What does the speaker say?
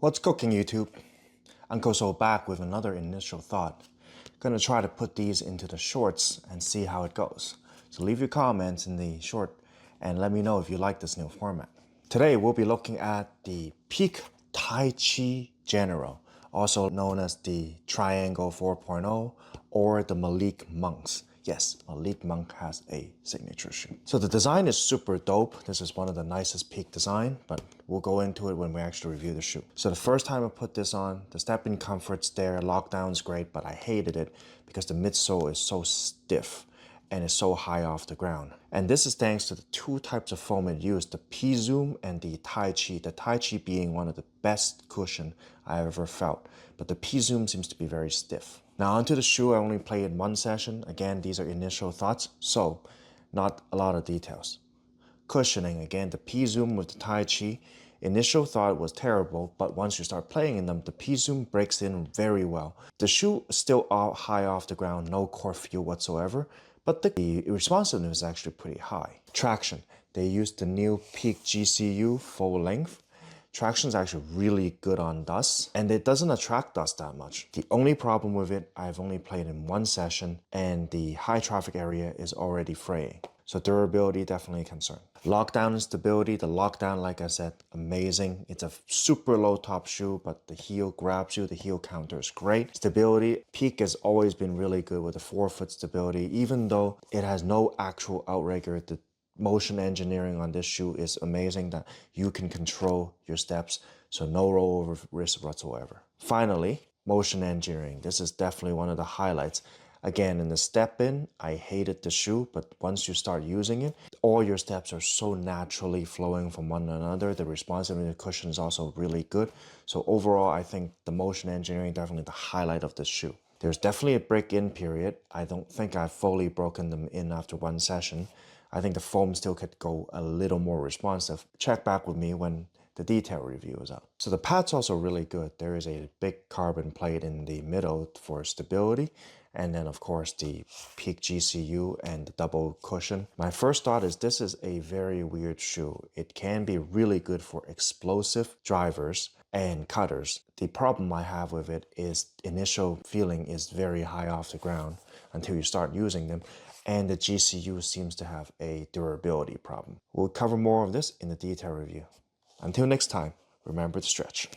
What's cooking, YouTube? UncleSole back with another initial thought. Gonna try to put these into the shorts and see how it goes. So leave your comments in the short and let me know if you like this new format. Today we'll be looking at the Peak TaiChi General, also known as the Triangle 4.0 or the Malik Monks. Yes, Malik Monk has a signature shoe. So the design is super dope. This is one of the nicest Peak design, but we'll go into it when we actually review the shoe. So the first time I put this on, the step-in comfort's there, lockdown's great, but I hated it because the midsole is so stiff and it's so high off the ground. And this is thanks to the two types of foam it used, the P-Zoom and the TaiChi. The TaiChi being one of the best cushion I ever felt, but the P-Zoom seems to be very stiff. Now onto the shoe, I only played in one session. Again, these are initial thoughts, so not a lot of details. Cushioning, again, the P-Zoom with the TaiChi. Initial thought was terrible, but once you start playing in them, the P-Zoom breaks in very well. The shoe is still high off the ground, no core feel whatsoever, but the responsiveness is actually pretty high. Traction, they used the new Peak GCU full length. Traction is actually really good on dust, and it doesn't attract dust that much. The only problem with it, I've only played in one session, and the high traffic area is already fraying. So durability, definitely a concern. Lockdown and stability, the lockdown, like I said, amazing. It's a super low top shoe, but the heel grabs you, the heel counter is great. Stability, Peak has always been really good with the forefoot stability, even though it has no actual outrigger. The motion engineering on this shoe is amazing that you can control your steps, so no rollover risk whatsoever. Finally, motion engineering. This is definitely one of the highlights. Again, in the step-in, I hated the shoe, but once you start using it, all your steps are so naturally flowing from one another. The responsiveness of the cushion is also really good. So overall, I think the motion engineering definitely the highlight of this shoe. There's definitely a break-in period. I don't think I've fully broken them in after one session. I think the foam still could go a little more responsive. Check back with me when the detail review is out. So the pad's also really good. There is a big carbon plate in the middle for stability. And then of course the Peak GCU and the double cushion. My first thought is this is a very weird shoe. It can be really good for explosive drivers and cutters. The problem I have with it is initial feeling is very high off the ground until you start using them. And the GCU seems to have a durability problem. We'll cover more of this in the detail review. Until next time, remember to stretch.